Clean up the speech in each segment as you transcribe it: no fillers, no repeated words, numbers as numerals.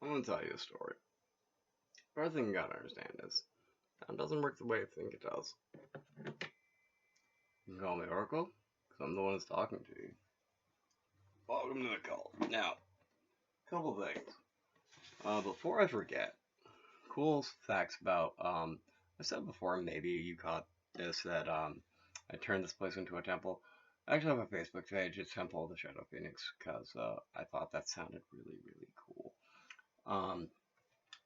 I'm gonna tell you a story. First thing you gotta understand is, that doesn't work the way you think it does. You can call me Oracle, because I'm the one that's talking to you. Welcome to the call. Now, couple things. Before I forget, cool facts about, I said before, maybe you caught this, that, I turned this place into a temple. I actually have a Facebook page, it's Temple of the Shadow Phoenix, because, I thought that sounded really, really cool.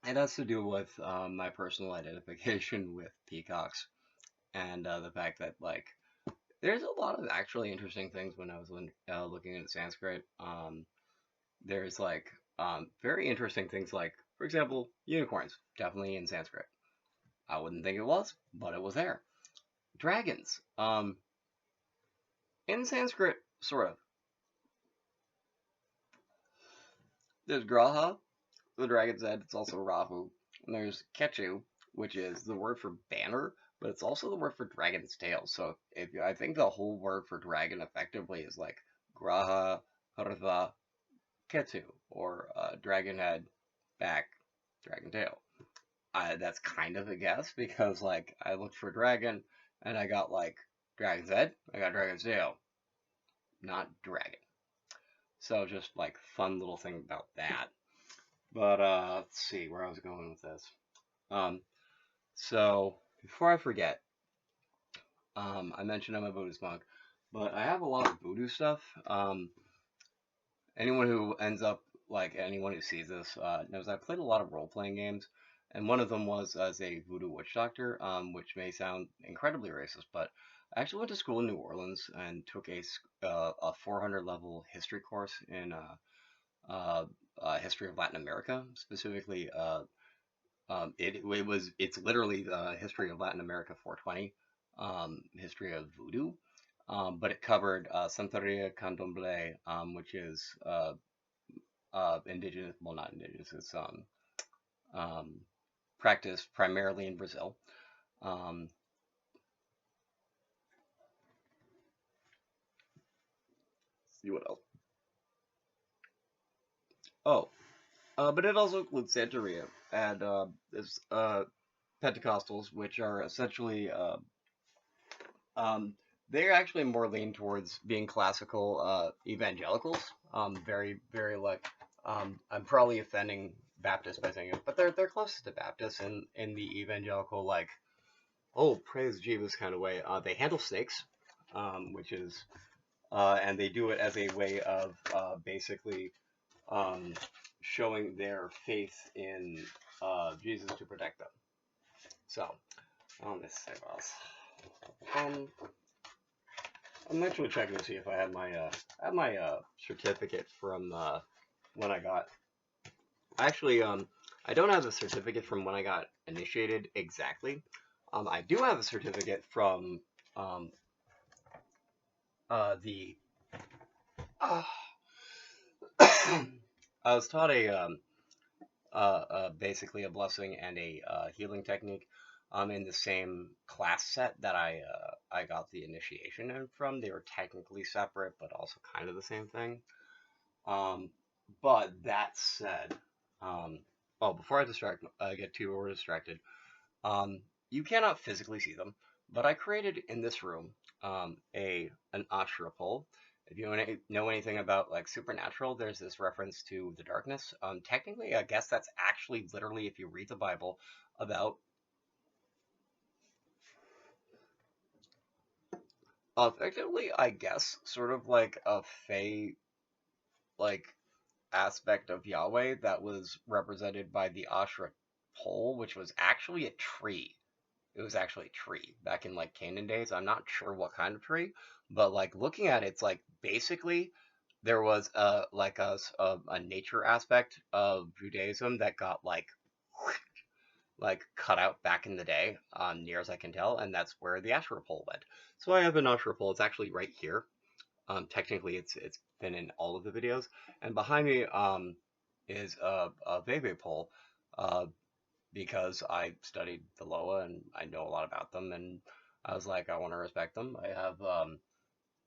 It has to do with my personal identification with peacocks and the fact that like there's a lot of actually interesting things when I was looking into Sanskrit. There's like very interesting things like, for example, unicorns, definitely in Sanskrit. I wouldn't think it was, but it was there. Dragons, in Sanskrit, sort of. There's Graha, the dragon's head. It's also Rahu. And there's Ketu, which is the word for banner, but it's also the word for dragon's tail. So if I think the whole word for dragon effectively is like Graha, Hrva, Ketu, or dragon head, back, dragon tail. That's kind of a guess because like I looked for dragon and I got like dragon's head, I got dragon's tail, not dragon. So just like fun little thing about that. But let's see where I was going with this. Um, so before I forget, I mentioned I'm a Buddhist monk, but I have a lot of voodoo stuff. Anyone who ends up like anyone who sees this knows I played a lot of role-playing games, and one of them was as a voodoo witch doctor, which may sound incredibly racist, but I actually went to school in New Orleans and took a 400 level history course in history of Latin America, specifically it's literally the history of Latin America 420, history of voodoo, but it covered Santeria Candomblé, which is indigenous, well not indigenous, it's um, practiced primarily in Brazil. Um, see what else? Oh, but it also includes Santeria and there's Pentecostals, which are essentially um, they're actually more lean towards being classical evangelicals. Very, very like I'm probably offending Baptists by saying it, but they're closest to Baptists in the evangelical like oh praise Jesus kind of way. They handle snakes, which is and they do it as a way of basically um, showing their faith in Jesus to protect them. So, let's say what else. Um, I'm actually checking to see if I have my certificate from when I got. Actually, I don't have the certificate from when I got initiated exactly. I do have a certificate from um, the. I was taught basically a blessing and a healing technique in the same class set that I got the initiation in from. They were technically separate, but also kind of the same thing. Um, but that said, um, oh, before I get too over distracted, um, you cannot physically see them, but I created in this room an ashra pole. If you know anything about like supernatural, there's this reference to the darkness. Technically, I guess that's actually literally, if you read the Bible, about effectively, I guess, sort of like a fae like aspect of Yahweh that was represented by the ashra pole, which was actually a tree. It was actually a tree back in like Canaan days. I'm not sure what kind of tree, but like looking at it, it's like basically there was a nature aspect of Judaism that got like cut out back in the day, near as I can tell, and that's where the Asherah pole went. So I have an Asherah pole. It's actually right here. Technically, it's been in all of the videos, and behind me is a Veve pole. Uh, because I studied the Loa and I know a lot about them, and I was like, I want to respect them. I have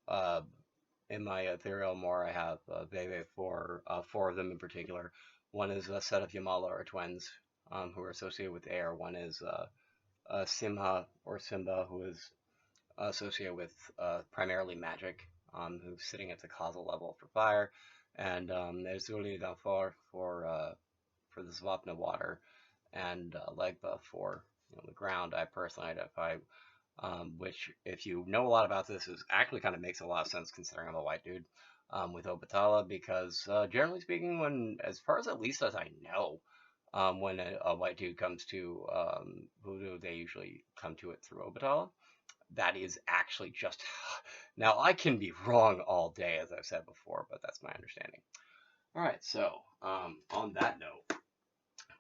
uh, in my ethereal more, I have Veve for four of them in particular. One is a set of Yamala or twins who are associated with air. One is Simha or Simba, who is associated with primarily magic, who's sitting at the causal level for fire, and there's Uli for the Svapna water, and Legba for the ground. I personally identify, which, if you know a lot about this, is actually kind of makes a lot of sense considering I'm a white dude. With Obatala, because generally speaking, when, as far as at least as I know, when a white dude comes to Voodoo, they usually come to it through Obatala. That is actually just. Now, I can be wrong all day, as I've said before, but that's my understanding. All right, so on that note,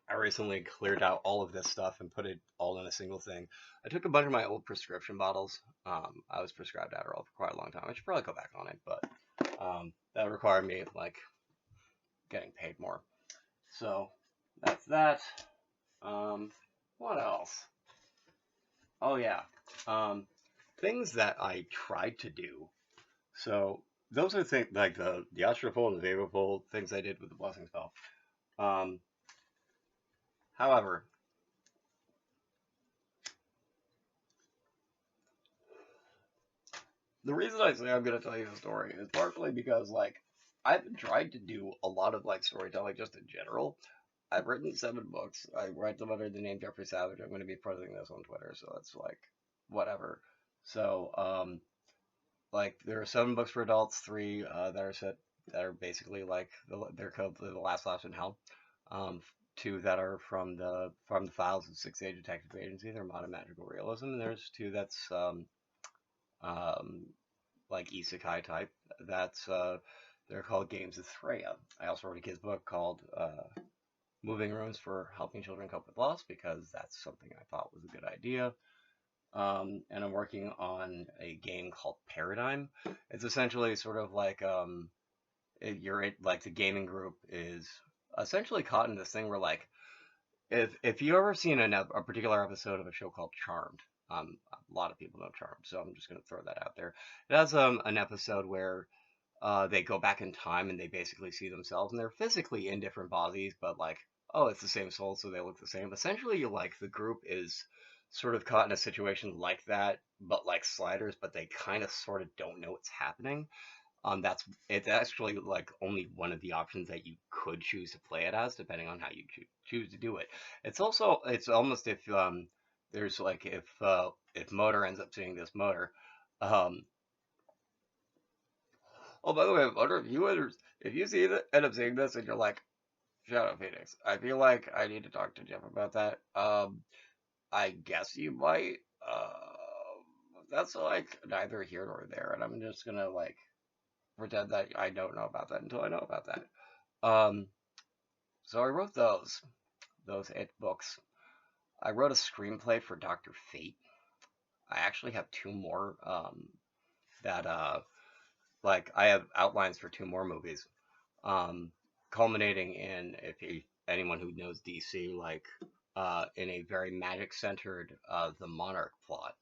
I recently cleared out all of this stuff and put it all in a single thing. I took a bunch of my old prescription bottles. I was prescribed Adderall for quite a long time. I should probably go back on it, but that required me like getting paid more. So that's that. What else? Oh yeah, things that I tried to do. So those are things like the Astropole and the Vaporpole things I did with the blessing spell. Um, however, the reason I say I'm gonna tell you the story is partially because like I've been trying to do a lot of like storytelling just in general. I've written 7 books. I write them under the name Jeffrey Savage. I'm gonna be posting this on Twitter, so it's like whatever. So like there are 7 books for adults, 3 that are set that are basically like they're called the Last Laughs in Hell. Um, 2 that are from the files of Six Age Detective Agency. They're modern magical realism, and there's 2 that's um, like isekai type. That's they're called Games of Threya. I also wrote a kid's book called Moving Rooms for Helping Children Cope with Loss because that's something I thought was a good idea. And I'm working on a game called Paradigm. It's essentially sort of like like the gaming group is essentially caught in this thing where like if you ever seen a particular episode of a show called Charmed, a lot of people know Charmed, so I'm just gonna throw that out there. It has an episode where they go back in time and they basically see themselves and they're physically in different bodies, but like, oh, it's the same soul, so they look the same. Essentially, like the group is sort of caught in a situation like that, but like sliders, but they kind of sort of don't know what's happening. That's it's actually like only one of the options that you could choose to play it as, depending on how you choose to do it. It's almost if there's like if Motor ends up seeing this Motor, um, oh, by the way, Motor, if you see that, end up seeing this and you're like, Shadow Phoenix, I feel like I need to talk to Jeff about that. I guess you might. That's like neither here nor there, and I'm just gonna like pretend that I don't know about that until I know about that. Um, so I wrote those 8 books. I wrote a screenplay for Doctor Fate. I actually have 2 more that like I have outlines for 2 more movies. Um, culminating in anyone who knows DC like in a very magic centered the Monarch plot.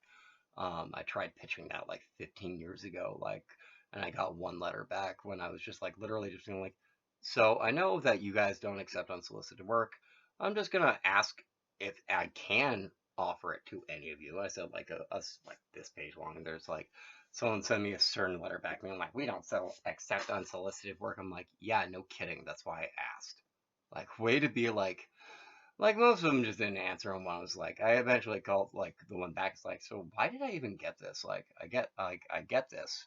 I tried pitching that like 15 years ago, like, and I got 1 letter back when I was just like literally just being like, so I know that you guys don't accept unsolicited work. I'm just gonna ask if I can offer it to any of you. I said like like this page long, and there's like someone sent me a certain letter back, and I'm like, we don't accept unsolicited work. I'm like, yeah, no kidding. That's why I asked. Like, way to be like most of them just didn't answer, and one was like, I eventually called like the one back. It's like, so why did I even get this? Like, I get this,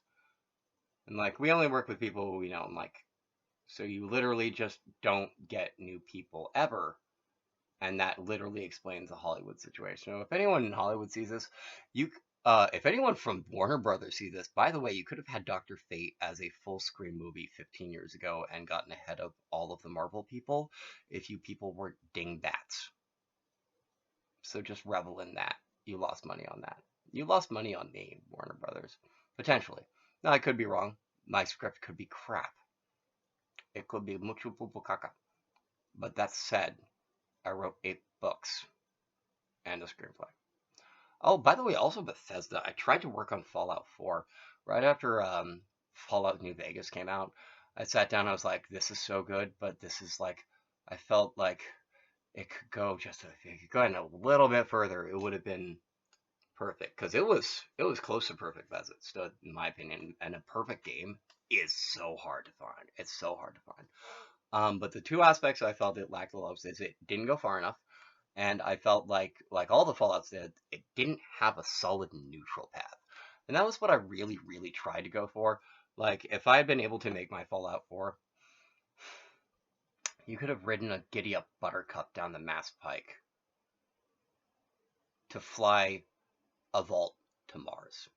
and like we only work with people who we know. And like, so you literally just don't get new people ever, and that literally explains the Hollywood situation. So if anyone in Hollywood sees this, you if anyone from Warner Brothers sees this, by the way, you could have had Doctor Fate as a full screen movie 15 years ago and gotten ahead of all of the Marvel people if you people were dingbats. So just revel in that. You lost money on that. You lost money on me, Warner Brothers. Potentially. Now, I could be wrong. My script could be crap. It could be mucho pupu caca. But that said, I wrote 8 books and a screenplay. Oh, by the way, also Bethesda. I tried to work on Fallout 4. Right after Fallout New Vegas came out, I sat down. I was like, this is so good, but this is like I felt like it could go just if it could go in a little bit further, it would have been perfect because it was close to perfect as it stood in my opinion. And a perfect game is so hard to find. It's so hard to find. But the two aspects I felt it lacked the most is it didn't go far enough, and I felt like all the Fallouts did, it didn't have a solid neutral path, and that was what I really really tried to go for. Like if I had been able to make my Fallout 4, you could have ridden a giddy up Buttercup down the Mass Pike to fly a vault to Mars.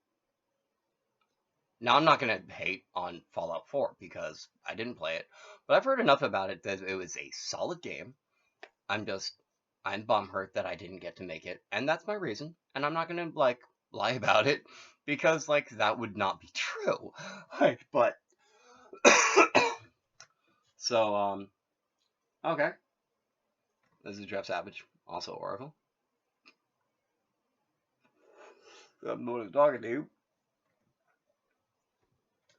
Now, I'm not going to hate on Fallout 4 because I didn't play it, but I've heard enough about it that it was a solid game. I'm bumhurt that I didn't get to make it, and that's my reason, and I'm not going to, like, lie about it because, like, that would not be true. Like, but, so, okay. This is Jeff Savage, also Oracle. I'm the one talking to you.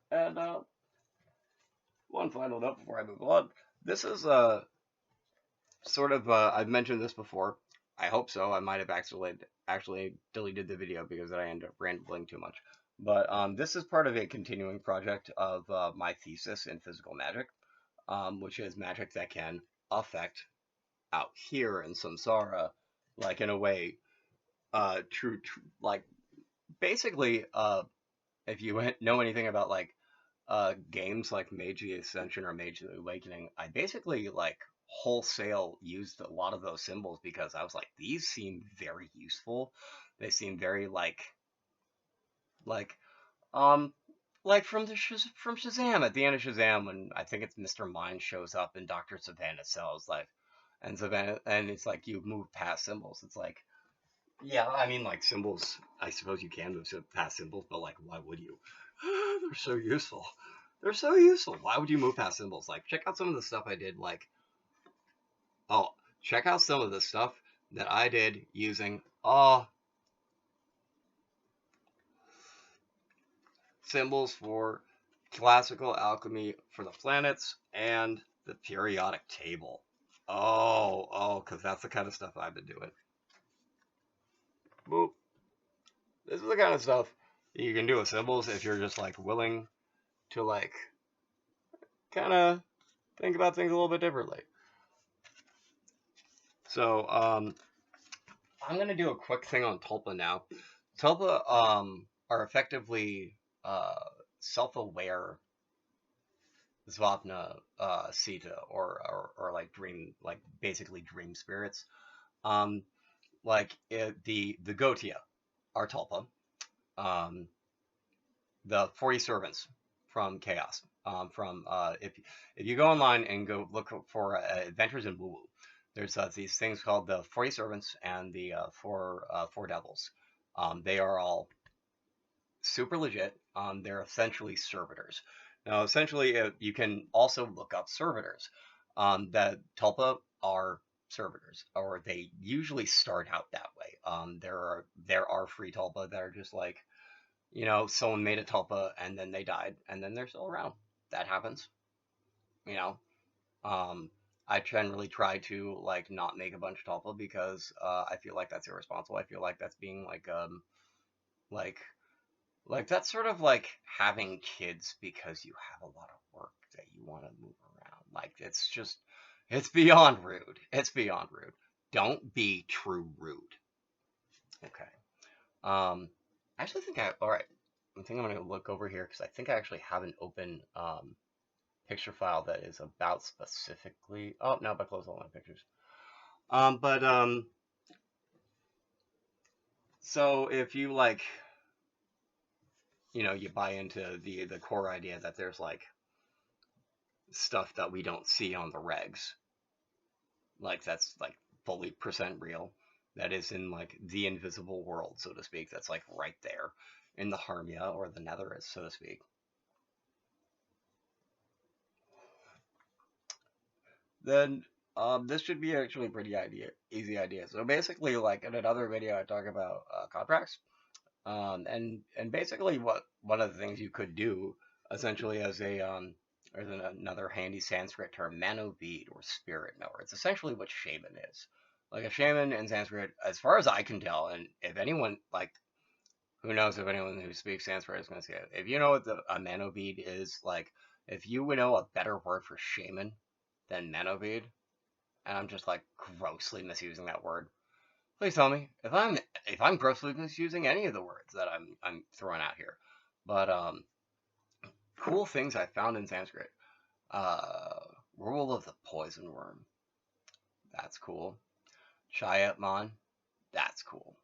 And, one final note before I move on. This is, sort of, I've mentioned this before. I hope so. I might have actually deleted the video because I ended up rambling too much. But, this is part of a continuing project of, my thesis in physical magic, which is magic that can affect out here in Samsara, like, in a way, like, basically, if you know anything about, like, games like Mage the Ascension or Mage the Awakening, I basically like wholesale used a lot of those symbols because I was like, these seem very useful. They seem very like um like from from Shazam at the end of Shazam when I think it's Mr. Mind shows up in Dr. Savannah's cells like and Savannah and it's like you move past symbols. It's like yeah, I mean like symbols. I suppose you can move past symbols, but like why would you? They're so useful. They're so useful. Why would you move past symbols? Like, check out some of the stuff I did. Like, oh, check out some of the stuff that I did using symbols for classical alchemy for the planets and the periodic table. Because that's the kind of stuff I've been doing. Boop. This is the kind of stuff you can do with symbols if you're just like willing to like kind of think about things a little bit differently. So, I'm gonna do a quick thing on Tulpa now. Tulpa are effectively self-aware Zvapna Sita or like dream like basically dream spirits. Um, the Gotia are Tulpa. Um, the 40 servants from Chaos. From if you go online and go look for Adventures in Woo Woo, there's these things called the 40 servants and the four devils. They are all super legit. They're essentially servitors. Now, essentially, you can also look up servitors. The Tulpa are servitors, or they usually start out that way. There are free Tulpa that are just like someone made a tulpa and then they died and then they're still around. That happens, you know. Um, I generally try to like not make a bunch of tulpa because I feel like that's irresponsible. I feel like that's being like that's sort of like having kids because you have a lot of work that you want to move around. Like it's beyond rude. It's beyond rude. Don't be true rude. Okay. I actually think all right. I think I'm going to look over here because I think I actually have an open picture file that is about specifically. Oh no, but close all my pictures. But so if you like, you buy into the core idea that there's like stuff that we don't see on the regs, like that's like fully percent real. That is in like the invisible world, so to speak. That's like right there in the Harmia or the Netherist, so to speak. Then this should be actually pretty easy idea. So basically, like in another video, I talk about contracts, and basically what one of the things you could do essentially as a There's another handy Sanskrit term, mano bead or spirit knower. It's essentially what shaman is. Like a shaman in Sanskrit, as far as I can tell, and if anyone, like, who knows if anyone who speaks Sanskrit is going to say it. If you know what a mano bead is, like, if you would know a better word for shaman than mano bead, and I'm just like grossly misusing that word, please tell me if I'm grossly misusing any of the words that I'm throwing out here. But cool things I found in Sanskrit. Uh, Rule of the poison worm. That's cool. Chayatman. That's cool.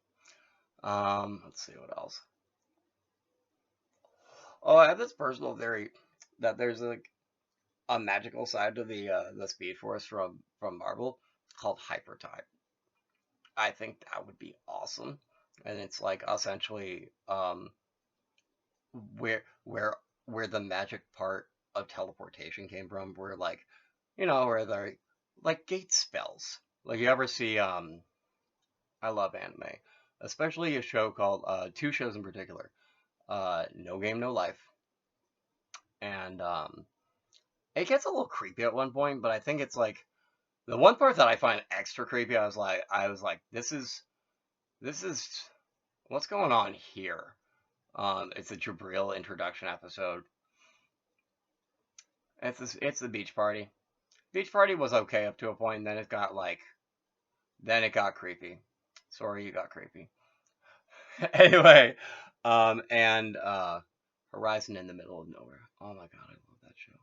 Let's see what else. Oh, I have this personal theory that there's like a magical side to the Speed Force from Marvel called Hypertype. I think that would be awesome, and it's like essentially where the magic part of teleportation came from, where like where they're like gate spells. Like you ever see I love anime, especially a show called two shows in particular, No Game No Life, and it gets a little creepy at one point, but I think it's like the one part that I find extra creepy. I was like, this is what's going on here. It's a Jabril introduction episode. It's the beach party. Beach party was okay up to a point, and then it got creepy. Sorry, you got creepy. Anyway, and Horizon in the Middle of Nowhere. Oh my god, I love that show.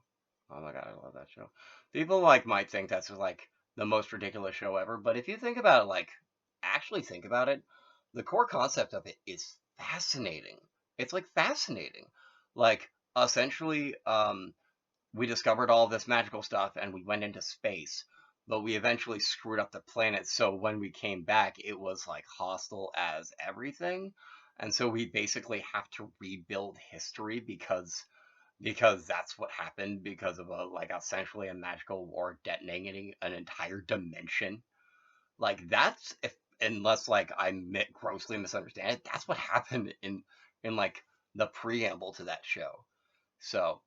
Oh my god, I love that show. People like might think that's like the most ridiculous show ever, but if you think about it, like actually think about it, the core concept of it is fascinating. It's like fascinating. Like essentially, we discovered all this magical stuff and we went into space, but we eventually screwed up the planet. So when we came back, it was like hostile as everything. And so we basically have to rebuild history because that's what happened because of a like essentially a magical war detonating an entire dimension. Like that's if unless like grossly misunderstand it, that's what happened in like the preamble to that show. So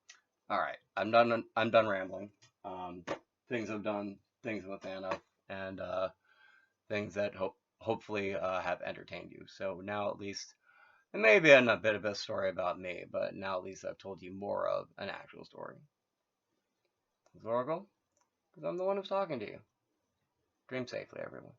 all right, I'm done. I'm done rambling. Um, things I've done, things I'm a fan of, and things that hopefully have entertained you. So now at least it may be a bit of a story about me, but now at least I've told you more of an actual story. Is Oracle? Because I'm the one who's talking to you. Dream safely, everyone.